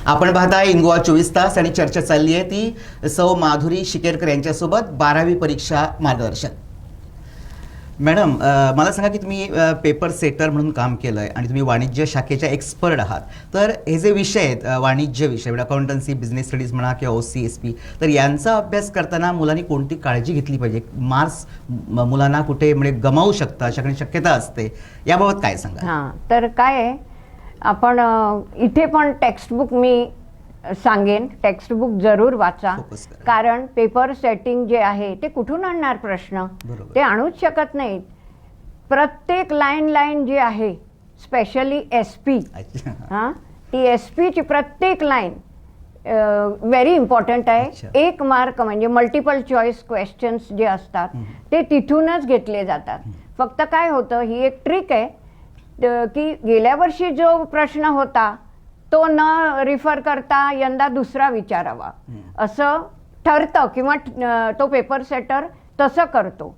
आपण पाहताय इंगोआ 24 तास आणि चर्चा चालली आहे ती सौ माधुरी शिकेरकर यांच्यासोबत 12वी परीक्षा मार्गदर्शन. मॅडम, मला सांगा की तुम्ही पेपर सेटर म्हणून काम केलं आहे आणि तुम्ही वाणिज्य शाखेच्या एक्सपर्ट आहात. तर हे जे विषय आहेत वाणिज्य विषय म्हणजे अकाउंटन्सी, बिझनेस स्टडीज म्हणा किंवा OC-SP, तर यांचा अभ्यास करताना मुलांनी कोणती काळजी घेतली पाहिजे? मार्क्स मुलांना कुठे म्हणजे गमावू शकतात, अशा शक्यता असते, याबाबत काय सांगा? हां, तर काय आहे, आपण इथे पण टेक्स्टबुक मी सांगेन, टेक्स्टबुक जरूर वाचा. कारण पेपर सेटिंग जे आहे ते कुठून आणणार प्रश्न? ते आणूच शकत नाहीत. प्रत्येक लाईन जी आहे, स्पेशली SP, हां, ती SP ची प्रत्येक लाईन व्हेरी इम्पॉर्टंट आहे. 1 मार्क म्हणजे मल्टिपल चॉईस क्वेश्चन्स जे असतात ते तिथूनच घेतले जातात. फक्त काय होतं, ही एक ट्रिक आहे की गेल्या वर्षी जो प्रश्न होता तो न रिफर करता यंदा दुसरा विचारावा असं ठरतं किंवा तो पेपर सेटर तसं करतो.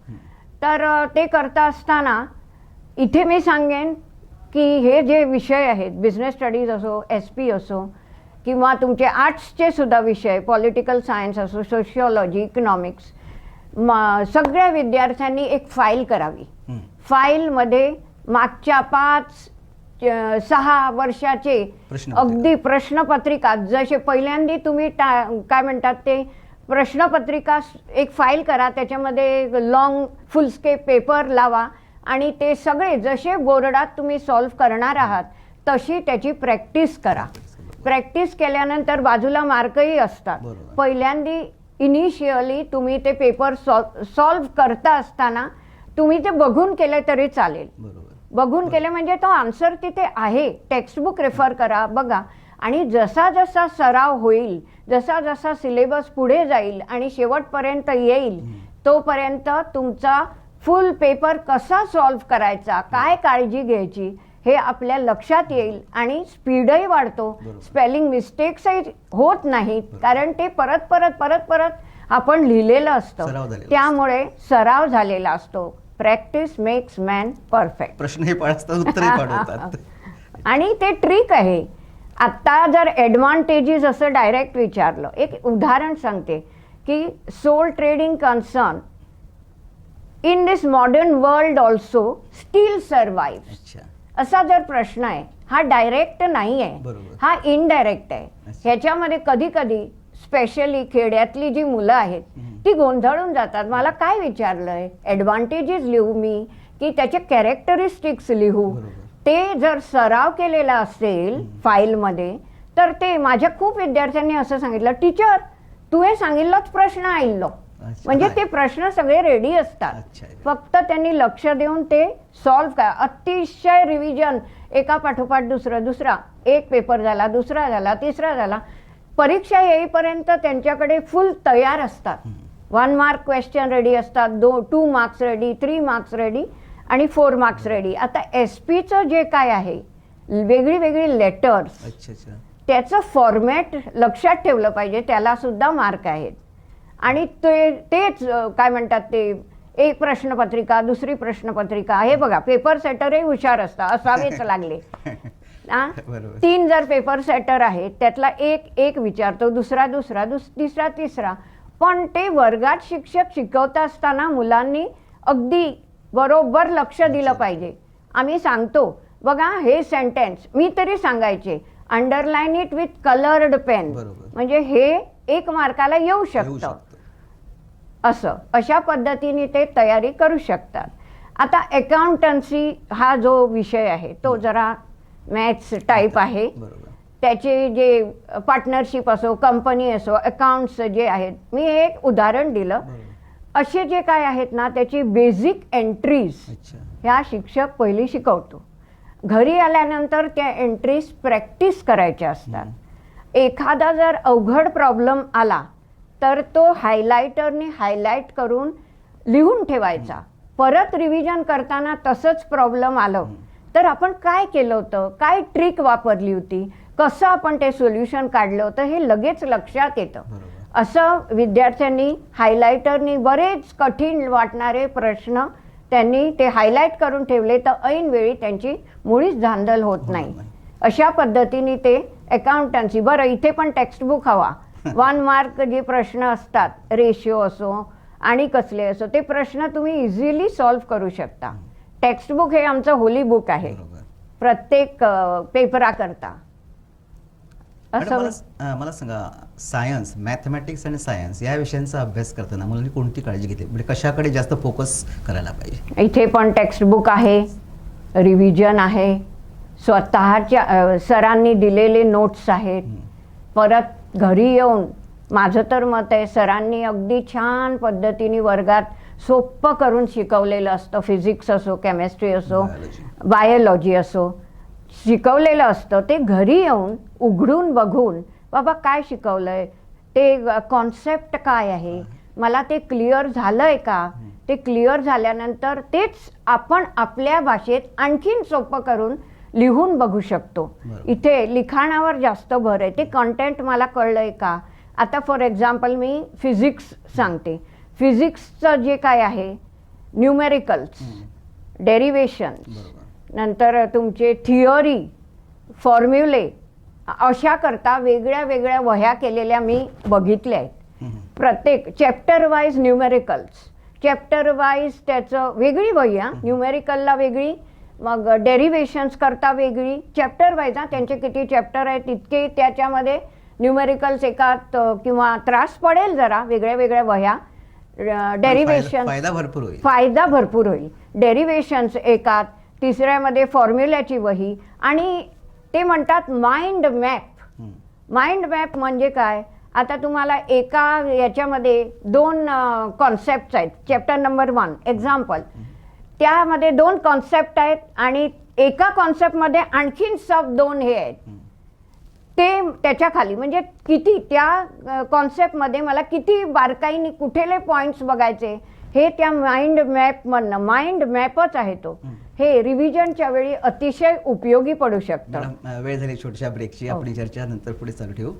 तर ते करता असताना इथे मी सांगेन की हे जे विषय आहेत, बिझनेस स्टडीज असो, SP असो, किंवा तुमचे आर्ट्सचे सुद्धा विषय, पॉलिटिकल सायन्स असो, सोशिओलॉजी, इकॉनॉमिक्स, सगळ्या विद्यार्थ्यांनी एक फाईल करावी. फाईलमध्ये मागच्या 5-6 वर्षाचे अगदी प्रश्नपत्रिका, जसे पहिल्यांदा तुम्ही काय म्हणतात ते प्रश्नपत्रिका एक फाईल करा, त्याच्यामध्ये लॉंग फुलस्केप पेपर लावा आणि ते सगळे जसे बोर्डात तुम्ही सॉल्व्ह करणार आहात तशी त्याची प्रॅक्टिस करा. प्रॅक्टिस केल्यानंतर बाजूला मार्कही असतात. पहिल्यांदा इनिशियली तुम्ही ते पेपर सॉल्व्ह करता असताना तुम्ही ते बघून केले तरी चालेल. बघून केले म्हणजे तो आन्सर तिथे आहे. टेक्स्टबुक रेफर करा, बघा, आणि जसा जसा सराव होईल, जसा जसा सिलेबस पुढे जाईल आणि शेवटपर्यंत येईल, तोपर्यंत तुमचा फुल पेपर कसा सॉल्व्ह करायचा, काय काळजी घ्यायची हे आपल्या लक्षात येईल आणि स्पीडही वाढतो. स्पेलिंग मिस्टेक्सही होत नाहीत, कारण ते परत परत परत परत आपण लिहिलेलं असतं, त्यामुळे सराव झालेला असतो. Practice makes man perfect. प्रश्नही पाडतात, उत्तरही पाडतात. आणि ते ट्रिक आहे. आता जर ॲडव्हान्टेजेस असं डायरेक्ट विचारलं, एक उदाहरण सांगते की sole trading concern in this modern world also still survive, असा जर प्रश्न आहे, हा डायरेक्ट नाही आहे, हा इनडायरेक्ट आहे. ह्याच्यामध्ये कधी कधी स्पेशली खेड्यातली जी मुलं आहेत ती गोंधळून जातात. मला काय विचारलंय, ॲडव्हान्टेजेस लिहू मी की त्याचे कॅरेक्टरिस्टिक्स लिहू? ते जर सराव केलेला असेल फाईलमध्ये तर ते माझ्या खूप विद्यार्थ्यांनी असं सांगितलं, टीचर तू हे सांगितलंच प्रश्न आइल्लो. म्हणजे ते प्रश्न सगळे रेडी असतात, फक्त त्यांनी लक्ष देऊन ते सॉल्व्ह करा. अतिशय रिव्हिजन, एका पाठोपाठ दुसरा, एक पेपर झाला, दुसरा झाला, तिसरा झाला, परीक्षा येईपर्यंत त्यांच्याकडे फुल तयार असतात. 1 मार्क क्वेश्चन रेडी असतात, 2 मार्क्स रेडी, 3 मार्क्स रेडी आणि 4 मार्क्स रेडी. आता SPचं जे काय आहे, वेगळी वेगळी लेटर्स, त्याचं फॉर्मॅट लक्षात ठेवलं पाहिजे, त्याला सुद्धा मार्क आहेत. आणि तेच काय म्हणतात ते, एक प्रश्नपत्रिका, दुसरी प्रश्नपत्रिका, हे बघा पेपर सेटरही हुशार असतात, असावेच लागले. 3 जर पेपर सेटर आहेत, त्यातला एक विचारतो, दुसरा तिसरा. पण ते वर्गात शिक्षक शिकवता असताना मुलांनी अगदी बरोबर लक्ष दिलं पाहिजे. आम्ही सांगतो बघा हे सेंटेन्स, मी तरी सांगायचे underline it with coloured pen, म्हणजे हे 1 मार्काला येऊ शकतं. असं अशा पद्धतीने ते तयारी करू शकतात. आता अकाउंटन्सी हा जो विषय आहे तो जरा मॅथ्स टाईप आहे. त्याचे जे पार्टनरशिप असो, कंपनी असो, अकाउंट्स जे आहेत, मी एक उदाहरण दिलं. असे जे काय आहेत ना, त्याची बेसिक एंट्रीज ह्या शिक्षक पहिली शिकवतो. घरी आल्यानंतर त्या एंट्रीज प्रॅक्टिस करायच्या असतात. एखादा जर अवघड प्रॉब्लेम आला तर तो हायलायटरने हायलाइट करून लिहून ठेवायचा. परत रिव्हिजन करताना तसंच प्रॉब्लेम आलं तर आपण काय केलं होतं, काय ट्रिक वापरली होती, कसं आपण ते सोल्युशन काढलं होतं, हे लगेच लक्षात येतं. असं विद्यार्थ्यांनी हायलायटरनी बरेच कठीण वाटणारे प्रश्न त्यांनी ते हायलाइट करून ठेवले तर ऐन वेळी त्यांची मुळीच धांदल होत नाही. अशा पद्धतीने ते अकाउंटन्सी, बरं इथे पण टेक्स्टबुक हवा. 1 मार्क जे प्रश्न असतात, रेशिओ असो आणि कसले असो, ते प्रश्न तुम्ही इझिली सॉल्व्ह करू शकता. टेक्स्टबुक हे आमचं होली बुक आहे बरोबर. प्रत्येक पेपराकरता. मॅडम, असं मला सांगा, सायन्स, मॅथमॅटिक्स आणि सायन्स या विषयांचा अभ्यास करताना मुलांनी कोणती काळजी घेतली, म्हणजे कशाकडे जास्त फोकस करायला पाहिजे? इथे पण टेक्स्टबुक आहे, रिव्हिजन आहे, स्वतःच्या सरांनी दिलेले नोट्स आहेत. परत घरी येऊन माझं तर मत आहे, सरांनी अगदी छान पद्धतीने वर्गात सोपं करून शिकवलेलं असतं. फिजिक्स असो, केमिस्ट्री असो, बायोलॉजी असो, शिकवलेलं असतं. ते घरी येऊन उघडून बघून, बाबा काय शिकवलंय, ते कॉन्सेप्ट काय आहे, मला ते क्लिअर झालंय का, ते क्लिअर झाल्यानंतर तेच आपण आपल्या भाषेत आणखीन सोपं करून लिहून बघू शकतो. इथे लिखाणावर जास्त भर आहे. ते कंटेंट मला कळलंय का. आता फॉर एक्झाम्पल मी फिजिक्स सांगते. फिजिक्सचं जे काय आहे, न्यूमेरिकल्स, डेरिवेशन्स, नंतर तुमचे थिअरी, फॉर्म्युले, अशा करता वेगळ्या वेगळ्या वह्या केलेल्या मी बघितल्या आहेत. प्रत्येक chapter wise numericals, chapter wise त्याचं वेगळी वही, न्यूमेरिकलला वेगळी, मग डेरिवेशन्स करता वेगळी, चॅप्टर वाईज. त्यांचे किती चॅप्टर आहेत तितके त्याच्यामध्ये न्यूमेरिकल्स एकात, किंवा त्रास पडेल जरा वेगळ्या वेगळ्या वह्या. डेरिवेशन फायदा भरपूर होईल. डेरिवेशन्स एकात, तिसऱ्यामध्ये फॉर्म्युल्याची वही, आणि ते म्हणतात माइंड मॅप. माइंड मॅप म्हणजे काय, आता तुम्हाला एका याच्यामध्ये 2 कॉन्सेप्ट आहेत. चॅप्टर नंबर 1 एक्झाम्पल, त्यामध्ये 2 कॉन्सेप्ट आहेत आणि एका कॉन्सेप्टमध्ये आणखीन सब 2 हे आहेत. ते त्याच्या खाली म्हणजे किती त्या कॉन्सेप्टमध्ये मला किती बारकाईने कुठले पॉइंट्स बघायचे, हे त्या माइंड मॅप म्हणणं. माइंड मॅपच आहे तो. हे रिव्हिजनच्या वेळी अतिशय उपयोगी पडू शकतं. वेळ झाली छोट्याशा ब्रेकची, आपली चर्चा नंतर पुढे चालू ठेवू.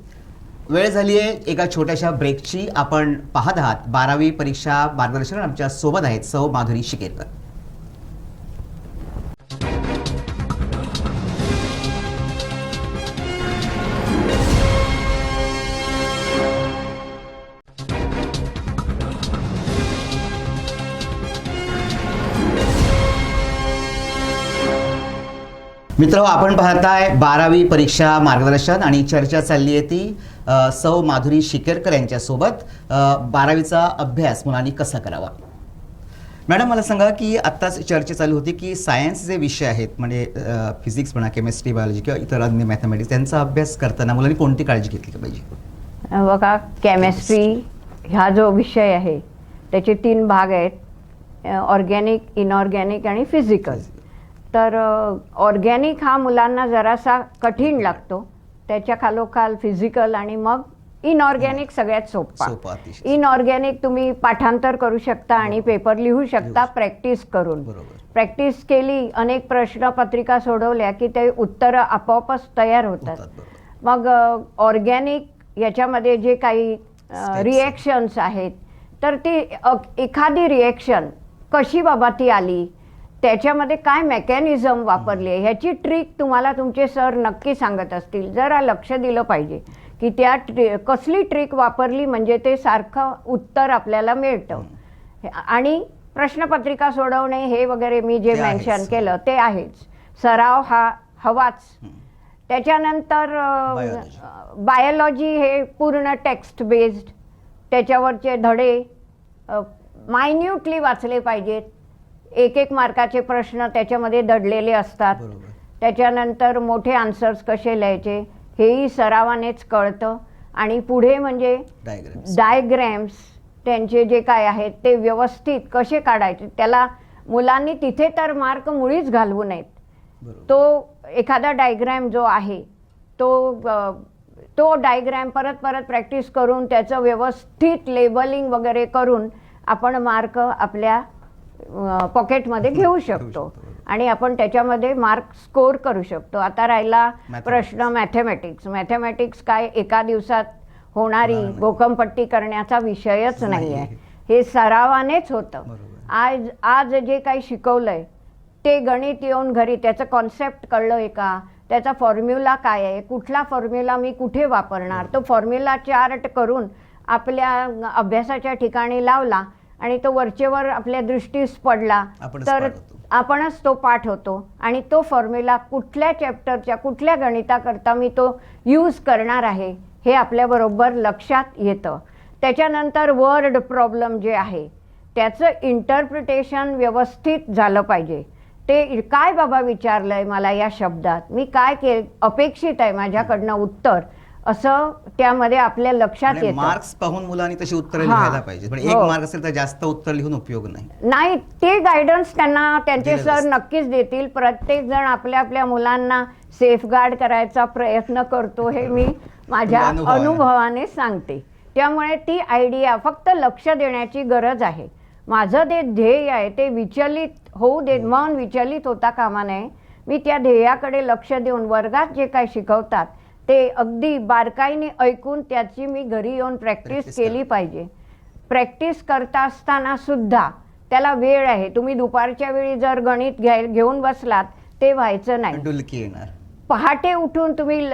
वेळ झाली आहे एका छोट्याशा ब्रेकची. आपण पाहत आहात 12वी परीक्षा मार्गदर्शन. आमच्या सोबत आहेत सौ माधुरी शिकेरकर. मित्र, आपण पाहताय 12वी परीक्षा मार्गदर्शन आणि चर्चा चालली आहे ती सौ माधुरी शिकेरकर यांच्यासोबत. 12वीचा अभ्यास मुलांनी कसा करावा. मॅडम, मला सांगा की आत्ताच चर्चा चालू होती की सायन्सचे विषय आहेत, म्हणजे फिजिक्स म्हणा, केमिस्ट्री, बायोलॉजी किंवा इतर अन्य मॅथमॅटिक्स, त्यांचा अभ्यास करताना मुलांनी कोणती काळजी घेतली पाहिजे? बघा, केमिस्ट्री हा जो विषय आहे त्याचे 3 भाग आहेत, ऑर्गॅनिक, इनऑर्गॅनिक आणि फिजिकल. तर ऑर्गॅनिक हा मुलांना जरासा कठीण लागतो, त्याच्या खालोखाल फिजिकल आणि मग इनऑर्गॅनिक सगळ्यात सोपा. इनऑर्गॅनिक तुम्ही पाठांतर करू शकता आणि पेपर लिहू शकता प्रॅक्टिस करून. प्रॅक्टिस केली, अनेक प्रश्नपत्रिका सोडवल्या की ते उत्तरं आपोआपच तयार होतात. मग ऑर्गॅनिक याच्यामध्ये जे काही रिएक्शन्स आहेत, तर ती एखादी रिएक्शन कशी बाबा ती आली, त्याच्यामध्ये काय मेकॅनिझम वापरली आहे, ह्याची ट्रिक तुम्हाला तुमचे सर नक्की सांगत असतील. जरा लक्ष दिलं पाहिजे की त्या कसली ट्रिक वापरली म्हणजे ते सारखं उत्तर आपल्याला मिळतं. आणि प्रश्नपत्रिका सोडवणे हे वगैरे मी जे मेन्शन केलं ते आहेच. सराव हा हवाच. त्याच्यानंतर बायोलॉजी हे पूर्ण टेक्स्ट बेस्ड, त्याच्यावरचे धडे मायन्यूटली वाचले पाहिजेत. 1-1 मार्काचे प्रश्न त्याच्यामध्ये दडलेले असतात. त्याच्यानंतर मोठे आन्सर्स कसे लिहायचे हेही सरावानेच कळतं. आणि पुढे म्हणजे डायग्रॅम्स त्यांचे जे काय आहेत ते व्यवस्थित कसे काढायचे, त्याला मुलांनी तिथे तर मार्क मुळीच घालवू नयेत. तो एखादा डायग्रॅम जो आहे तो डायग्रॅम परत परत प्रॅक्टिस करून त्याचं व्यवस्थित लेबलिंग वगैरे करून आपण मार्क आपल्या पॉकेटमध्ये घेऊ शकतो आणि आपण त्याच्यामध्ये मार्क स्कोर करू शकतो. आता राहिला प्रश्न मॅथमॅटिक्स काय एका दिवसात होणारी गोकमपट्टी करण्याचा विषयच नाही आहे. हे सरावानेच होतं. आज जे काही शिकवलंय ते गणित येऊन घरी त्याचं कॉन्सेप्ट कळलंय का, त्याचा फॉर्म्युला काय आहे, कुठला फॉर्म्युला मी कुठे वापरणार, तो फॉर्म्युला चार्ट करून आपल्या अभ्यासाच्या ठिकाणी लावला आणि तो वरचेवर आपल्या दृष्टीस पडला आपणच तर पाठ होतो. आपणच तो पाठ होतो आणि तो फॉर्म्युला कुठल्या चॅप्टरच्या कुठल्या गणिताकरता मी तो यूज करणार आहे हे आपल्याबरोबर लक्षात येतं. त्याच्यानंतर वर्ड प्रॉब्लेम जे आहे त्याचं इंटरप्रिटेशन व्यवस्थित झालं पाहिजे. ते काय बाबा विचारलंय मला या शब्दात, मी काय अपेक्षित आहे माझ्याकडनं उत्तर, असं त्यामध्ये आपल्या लक्षात येतं. मार्क्स पाहून मुलांनी तशी उत्तरं हां. लिहायला पाहिजे. पण एक हो. मार्क असेल तर जास्त उत्तर लिहून उपयोग नाही. नाही, ते गायडन्स त्यांना त्यांचे दिलेलं सर असतं. नक्कीच देतील. प्रत्येक जण आपल्या आपल्या मुलांना सेफगार्ड करायचा प्रयत्न करतो हे मी माझ्या अनुभवाने. अनुभवाने सांगते. त्यामुळे ती आयडिया फक्त लक्ष देण्याची गरज आहे. माझं जे ध्येय आहे ते विचलित होऊ दे, मन विचलित होता कामा नये. मी त्या ध्येयाकडे लक्ष देऊन वर्गात जे काय शिकवतात ते अगदी बारकाईने ऐकून त्याची मी घरी येऊन प्रॅक्टिस Practice केली करावी. पाहिजे. प्रॅक्टिस करता असताना सुद्धा त्याला वेळ आहे. तुम्ही दुपारच्या वेळी जर गणित घेऊन बसलात ते व्हायचं नाही. डुलकी येणार. पहाटे उठून तुम्ही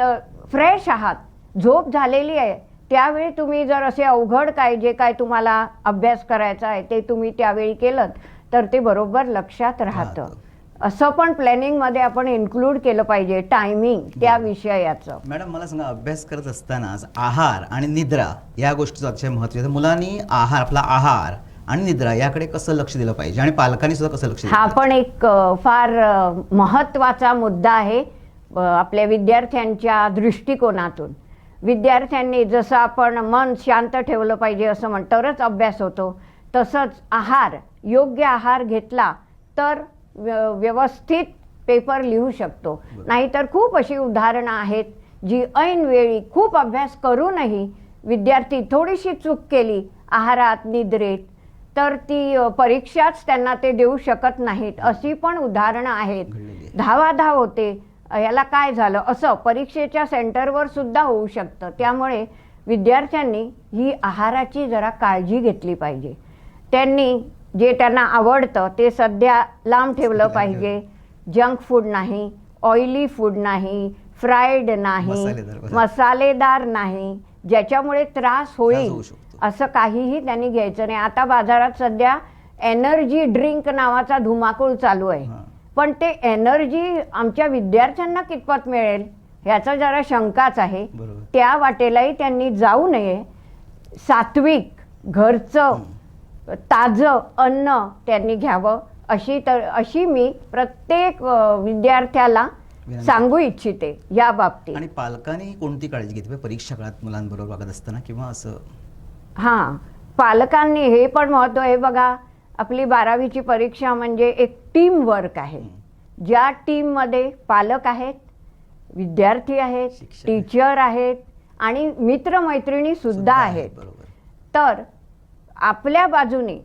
फ्रेश आहात, झोप झालेली आहे, त्यावेळी तुम्ही जर असे अवघड जे काय तुम्हाला अभ्यास करायचा आहे ते तुम्ही त्यावेळी केलं तर ते बरोबर लक्षात राहतं. राहतं. असं पण प्लॅनिंगमध्ये आपण इन्क्लूड केलं पाहिजे टायमिंग त्या विषयाचं. मॅडम मला सांगा, अभ्यास करत असताना आहार आणि निद्रा या गोष्टीचं अतिशय महत्त्व आहे. मुलांनी आपला आहार आणि निद्रा याकडे कसं लक्ष दिलं पाहिजे आणि पालकांनी सुद्धा कसं लक्ष दिलं हा पाहिजे? पण एक फार महत्त्वाचा मुद्दा आहे आपल्या विद्यार्थ्यांच्या दृष्टिकोनातून. विद्यार्थ्यांनी जसं आपण मन शांत ठेवलं पाहिजे असं तरच अभ्यास होतो, तसंच योग्य आहार घेतला तर व्यवस्थित पेपर लिहू शकतो. नाहीतर खूप अशी उदाहरणं आहेत जी ऐनवेळी खूप अभ्यास करूनही विद्यार्थी थोडीशी चूक केली आहारात निद्रेत तर ती परीक्षाच त्यांना ते देऊ शकत नाहीत. अशी पण उदाहरणं आहेत. धावाधाव होते, याला काय झालं असं परीक्षेच्या सेंटरवर सुद्धा होऊ शकतं. त्यामुळे विद्यार्थ्यांनी ही आहाराची जरा काळजी घेतली पाहिजे. त्यांनी जे त्यांना आवडतं ते सध्या लांब ठेवलं पाहिजे. जंक फूड नाही, ऑइली फूड नाही, फ्राईड नाही, मसालेदार नाही, ज्याच्यामुळे त्रास होईल होऊ शकतो. असं काहीही त्यांनी घ्यायचं नाही. आता बाजारात सध्या एनर्जी ड्रिंक नावाचा धुमाकूळ चालू आहे. पण ते एनर्जी आमच्या विद्यार्थ्यांना कितपत मिळेल ह्याचा जरा शंकाच आहे. बरोबर. त्या वाटेलाही त्यांनी जाऊ नये. सात्विक घरचं ताजं अन्न त्यांनी घ्यावं अशी मी प्रत्येक विद्यार्थ्याला सांगू इच्छिते या बाबतीत. आणि पालकांनी कोणती काळजी घेतली परीक्षा काळात मुलांबरोबर वागत असताना किंवा असं? हां, पालकांनी हे पण महत्त्व आहे बघा. आपली 12वीची परीक्षा म्हणजे एक टीम वर्क आहे. ज्या टीममध्ये पालक आहेत, विद्यार्थी आहेत, शिक्षक टीचर आहेत आणि मित्रमैत्रिणी सुद्धा आहेत. बरोबर. तर आपल्या बाजूने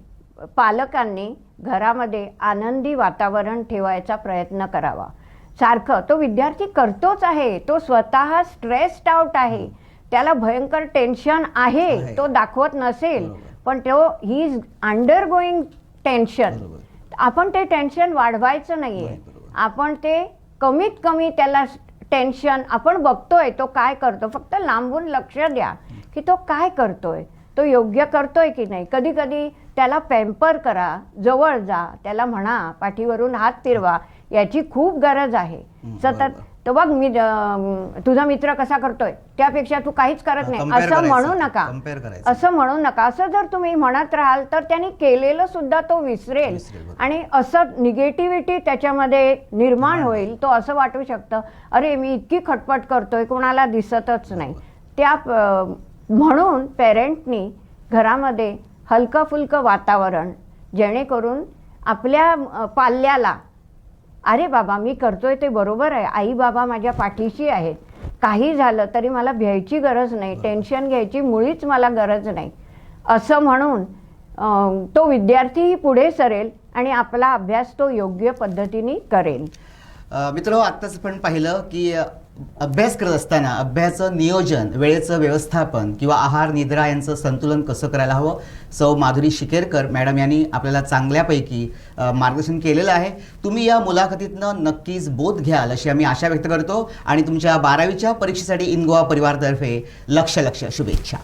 पालकांनी घरामध्ये आनंदी वातावरण ठेवायचा प्रयत्न करावा. सारखं तो विद्यार्थी करतोच आहे, तो स्वतः स्ट्रेस्ड आउट आहे, त्याला भयंकर टेन्शन आहे, तो दाखवत नसेल पण तो he is under going tension. आपण ते टेन्शन वाढवायचं नाहीये. आपण ते कमीत कमी त्याला टेन्शन आपण बघतोय तो काय करतो, फक्त लांबून लक्ष द्या की तो काय करतोय, तो योग्य करतोय की नाही. कधी कधी त्याला पॅम्पर करा, जवळ जा, त्याला म्हणा, पाठीवरून हात फिरवा, याची खूप गरज आहे. सतत तर बघ मी तुझा मित्र कसा करतोय त्यापेक्षा तू काहीच करत नाही असं म्हणू नका. असं म्हणू नका. असं जर तुम्ही म्हणत राहाल तर त्यांनी केलेलं सुद्धा तो विसरेल आणि असं निगेटिव्हिटी त्याच्यामध्ये निर्माण होईल. तो असं वाटू शकतं अरे मी इतकी खटपट करतोय कोणाला दिसतच नाही. त्या म्हणून पेरेंटनी घरामध्ये हलकं फुलकं वातावरण जेणेकरून आपल्या पाल्याला अरे बाबा मी करतोय ते बरोबर आहे, आई बाबा माझ्या पाठीशी आहेत, काही झालं तरी मला भ्यायची गरज नाही, टेन्शन घ्यायची मुळीच मला गरज नाही असं म्हणून तो विद्यार्थीही पुढे सरेल आणि आपला अभ्यास तो योग्य पद्धतीने करेल. मित्र, आत्ताच पण पाहिलं की अभ्यास करत असताना अभ्यासाचं नियोजन, वेळेचं व्यवस्थापन किंवा आहार निद्रा यांचं संतुलन कसं करायला हवं, सौ माधुरी शिकेरकर मॅडम यांनी आपल्याला चांगल्यापैकी मार्गदर्शन केलेलं आहे. तुम्ही या मुलाखतीतनं नक्कीच बोध घ्याल अशी आम्ही आशा व्यक्त करतो आणि तुमच्या 12वीच्या परीक्षेसाठी इन गोवा परिवारतर्फे लक्ष शुभेच्छा.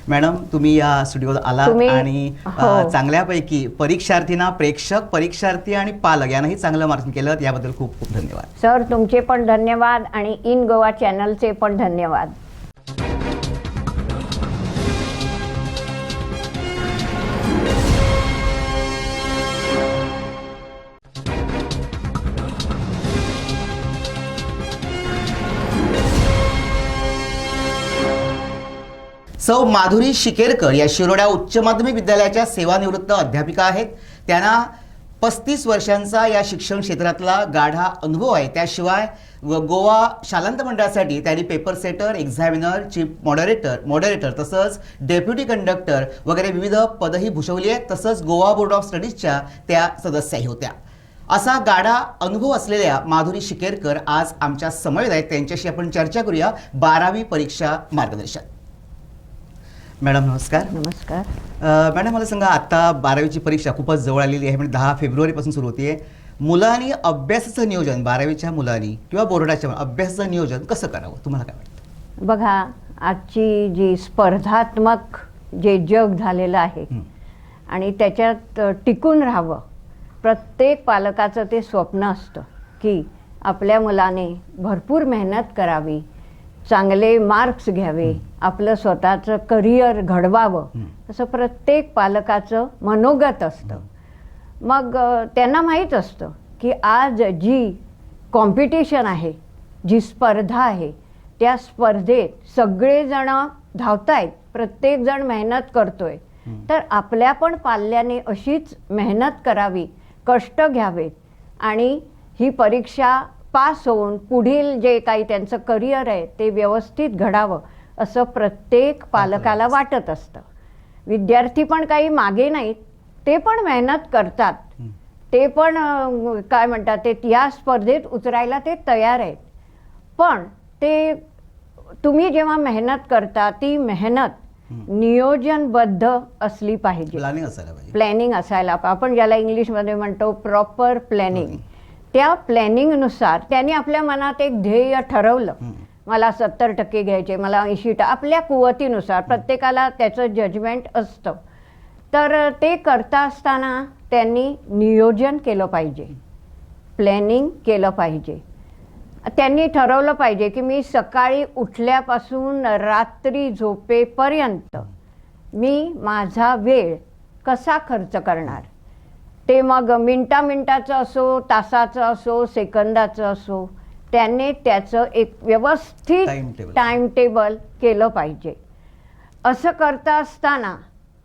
मॅडम, तुम्ही या स्टुडिओत आला आणि चांगल्यापैकी परीक्षार्थींना, प्रेक्षक, परीक्षार्थी आणि पालक यांनाही चांगलं मार्गदर्शन केलं, याबद्दल खूप खूप धन्यवाद. सर, तुमचे पण धन्यवाद आणि इन गोवा चॅनलचे पण धन्यवाद. सौ माधुरी शिकेरकर या शिरोडा उच्च माध्यमिक विद्यालयाच्या सेवानिवृत्त अध्यापिका आहेत. त्यांना 35 वर्षांचा या शिक्षण क्षेत्रातला गाढा अनुभव आहे. त्याशिवाय गोवा शालांत मंडळासाठी त्यांनी paper setter, examiner, chief moderator तसंच डेप्युटी कंडक्टर वगैरे विविध पदही भूषवली आहेत. तसंच गोवा बोर्ड ऑफ स्टडीजच्या त्या सदस्याही होत्या. असा गाढा अनुभव असलेल्या माधुरी शिकेरकर आज आमच्या समवेत आहेत. त्यांच्याशी आपण चर्चा करूया 12वी परीक्षा मार्गदर्शन. मॅडम नमस्कार. नमस्कार. मॅडम, मला सांगा, आता 12वीची परीक्षा खूपच जवळ आलेली आहे, म्हणजे 10 फेब्रुवारीपासून सुरू होते. मुलांनी अभ्यासाचं नियोजन, 12वीच्या मुलांनी किंवा बोर्डाच्या अभ्यासाचं नियोजन कसं करावं, तुम्हाला काय वाटतं? बघा, आजची जी स्पर्धात्मक जे जग झालेलं आहे आणि त्याच्यात टिकून राहावं, प्रत्येक पालकाचं ते स्वप्न असतं की आपल्या मुलाने भरपूर मेहनत करावी, चांगले मार्क्स घ्यावे, आपलं स्वतःचं करिअर घडवावं, असं प्रत्येक पालकाचं मनोगत असतं. मग त्यांना माहीत असतं की आज जी कॉम्पिटिशन आहे, जी स्पर्धा आहे, त्या स्पर्धेत सगळेजण धावतायत, प्रत्येकजण मेहनत करतोय, तर आपल्या पण पाल्याने अशीच मेहनत करावी, कष्ट घ्यावेत आणि ही परीक्षा पास होऊन पुढील जे काही त्यांचं करिअर आहे ते व्यवस्थित घडावं असं प्रत्येक पालकाला वाटत असतं. विद्यार्थी पण काही मागे नाहीत, ते पण मेहनत करतात, ते पण काय म्हणतात ते या स्पर्धेत उतरायला ते तयार आहेत. पण ते तुम्ही जेव्हा मेहनत करता ती मेहनत नियोजनबद्ध असली पाहिजे, प्लॅनिंग असायला, आपण ज्याला इंग्लिशमध्ये म्हणतो प्रॉपर प्लॅनिंग. त्या प्लॅनिंगनुसार त्यांनी आपल्या मनात एक ध्येय ठरवलं, मला 70% घ्यायचे, मला 80%, आपल्या कुवतीनुसार प्रत्येकाला त्याचं जजमेंट असतं. तर ते करता असताना त्यांनी नियोजन केलं पाहिजे, प्लॅनिंग केलं पाहिजे. त्यांनी ठरवलं पाहिजे की मी सकाळी उठल्यापासून रात्री झोपेपर्यंत मी माझा वेळ कसा खर्च करणार. ते मग मिनटाचं असो, तासाचं असो, सेकंदाचं असो, त्याने त्याचं एक व्यवस्थित टाइम टेबल केलं पाहिजे. असं करता असताना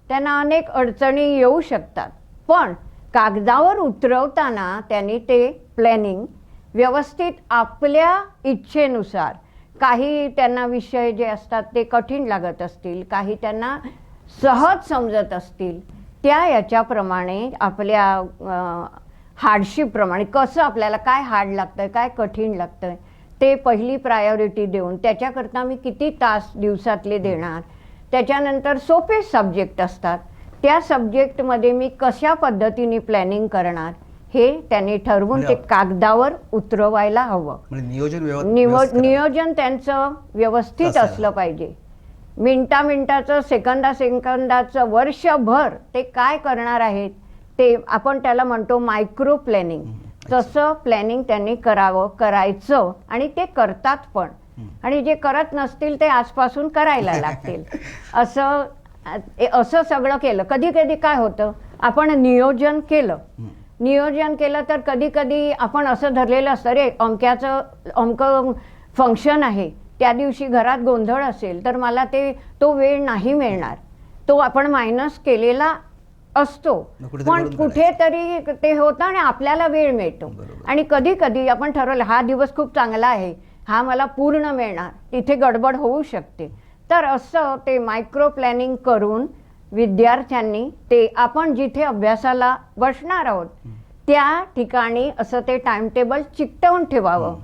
त्यांना अनेक अडचणी येऊ शकतात, पण कागदावर उतरवताना त्यांनी ते प्लॅनिंग व्यवस्थित आपल्या इच्छेनुसार, काही त्यांना विषय जे असतात ते कठीण लागत असतील, काही त्यांना सहज समजत असतील, त्या याच्याप्रमाणे आपल्या हार्डशिपप्रमाणे कसं आपल्याला काय हार्ड लागतंय, काय कठीण लागतंय, ते पहिली प्रायोरिटी देऊन त्याच्याकरता मी किती तास दिवसातले देणार. त्याच्यानंतर सोपे सब्जेक्ट असतात, त्या सब्जेक्टमध्ये मी कशा पद्धतीने प्लॅनिंग करणार हे त्यांनी ठरवून ते कागदावर उतरवायला हवं. नियोजन त्यांचं व्यवस्थित असलं पाहिजे. मिनटाचं, सेकंदाचं, वर्षभर ते काय करणार आहेत ते आपण त्याला म्हणतो मायक्रो प्लॅनिंग. तसं प्लॅनिंग त्यांनी करायचं आणि ते करतात पण. आणि जे करत नसतील ते आजपासून करायला लागतील. असं सगळं केलं. कधी कधी काय होतं, आपण नियोजन केलं तर कधी कधी आपण असं धरलेलं असतं, रे अमकं फंक्शन आहे, त्या दिवशी घरात गोंधळ असेल तर मला तो वेळ नाही मिळणार. तो आपण मायनस केलेला असतो, पण कुठेतरी ते होतं आणि आपल्याला वेळ मिळतो. आणि कधी कधी आपण ठरवलं हा दिवस खूप चांगला आहे, हा मला पूर्ण मिळणार, तिथे गडबड होऊ शकते. तर असं ते मायक्रो प्लॅनिंग करून विद्यार्थ्यांनी ते आपण जिथे अभ्यासाला बसणार आहोत त्या ठिकाणी असं ते टाइम टेबल चिकटवून ठेवावं.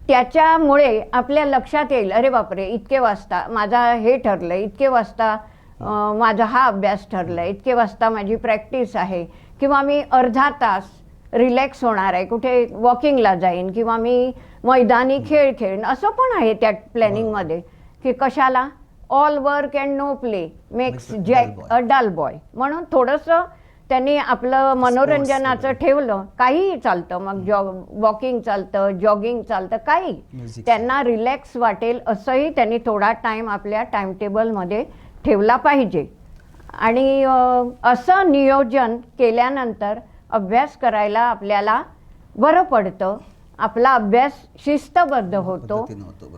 त्याच्यामुळे आपल्या लक्षात येईल, अरे बापरे इतके वाजता माझा हे ठरलं, इतके वाजता माझा हा अभ्यास ठरला, इतके वाजता माझी प्रॅक्टिस आहे, किंवा मी अर्धा तास रिलॅक्स होणार आहे, कुठे वॉकिंगला जाईन, किंवा मी मैदानी खेळ खेळीन. असं पण आहे त्या प्लॅनिंगमध्ये की कशाला, all work and no play makes Jack a dull boy. म्हणून थोडंसं त्यांनी आपलं मनोरंजनाचं ठेवलं, काहीही चालतं, मग वॉकिंग चालतं, जॉगिंग चालतं, काही त्यांना रिलॅक्स वाटेल असंही त्यांनी थोडा टाईम आपल्या टाइमटेबलमध्ये ठेवला पाहिजे. आणि असं नियोजन केल्यानंतर अभ्यास करायला आपल्याला बरं पडतं, आपला अभ्यास शिस्तबद्ध होतो.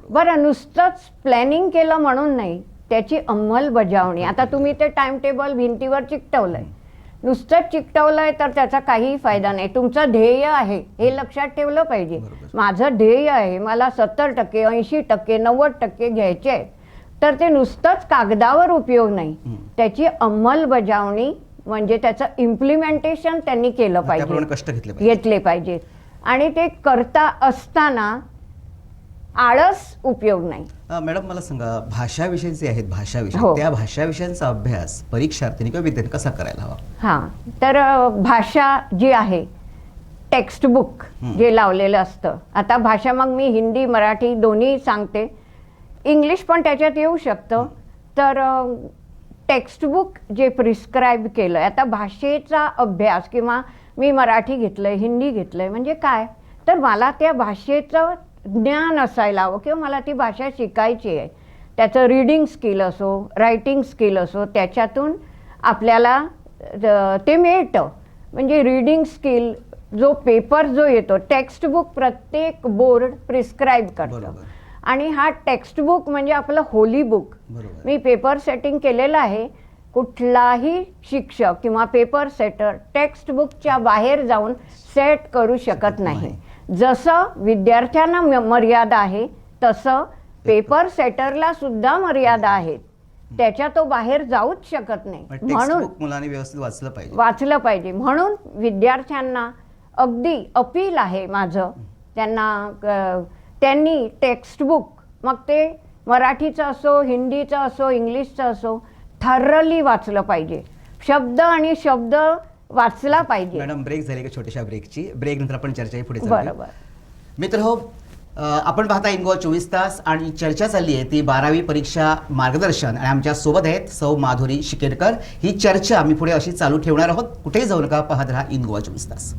बरं, नुसतंच प्लॅनिंग केलं म्हणून नाही, त्याची अंमलबजावणी. आता तुम्ही ते टाइम टेबल भिंतीवर चिकटवलंय, नुसतंच चिकटवलंय तर त्याचा काहीही फायदा नाही. तुमचं ध्येय आहे हे लक्षात ठेवलं पाहिजे. माझं ध्येय आहे, मला 70%, 80%, 90% घ्यायचे आहे, तर ते नुसतंच कागदावर उपयोग नाही, त्याची अंमलबजावणी म्हणजे त्याचं इम्प्लिमेंटेशन त्यांनी केलं पाहिजे, कष्ट घेतले पाहिजेत. आणि ते करता असताना आळस उपयोग नाही. मॅडम मला सांगा, भाषा विषय जे आहेत, भाषा विषय, हो. त्या भाषा विषयांचा अभ्यास परीक्षार्थींनी किंवा विद्यार्थी कसा करायला हवा? हां, तर भाषा जी आहे, टेक्स्टबुक जे लावलेलं असतं, आता भाषा मग मी हिंदी मराठी दोन्ही सांगते, इंग्लिश पण त्याच्यात येऊ शकतं. तर टेक्स्टबुक जे प्रिस्क्राईब केलं आहे, आता भाषेचा अभ्यास, किंवा मी मराठी घेतलंय, हिंदी घेतलंय, म्हणजे काय, तर मला त्या भाषेचं ज्ञान असायला हवं, किंवा मला ती भाषा शिकायची आहे. त्याचं रीडिंग स्किल असो, रायटिंग स्किल असो, त्याच्यातून आपल्याला ते मिळतं. म्हणजे रीडिंग स्किल, जो पेपर जो येतो, टेक्स्टबुक प्रत्येक बोर्ड प्रिस्क्राईब करतं. आणि हा टेक्स्टबुक म्हणजे आपलं होली बुक. मी पेपर सेटिंग केलेलं आहे. कुठलाही शिक्षक किंवा पेपर सेटर टेक्स्टबुकच्या बाहेर जाऊन सेट करू शकत नाही. जसं विद्यार्थ्यांना मर्यादा आहे, तसं पेपर सेटरला सुद्धा मर्यादा आहेत, त्याच्या तो बाहेर जाऊच शकत नाही. म्हणून मुलांनी व्यवस्थित वाचलं पाहिजे. म्हणून विद्यार्थ्यांना अगदी अपील आहे माझं, त्यांनी टेक्स्टबुक, मग ते मराठीचं असो, हिंदीचं असो, इंग्लिशचं असो, थरली वाचलं पाहिजे. शब्द आणि शब्द वाचला पाहिजे. मॅडम, ब्रेक झाली का छोट्याशा ब्रेकची? ब्रेक नंतर आपण चर्चा पुढे बरोबर. मित्र आपण पाहता इनगोवा 24 तास आणि चर्चा चालली आहे ती 12वी परीक्षा मार्गदर्शन, आणि आमच्या सोबत आहेत सौ माधुरी शिकेरकर. ही चर्चा मी पुढे अशी चालू ठेवणार आहोत. कुठेही जाऊ नका, पाहत राहा इनगोवा 24 तास.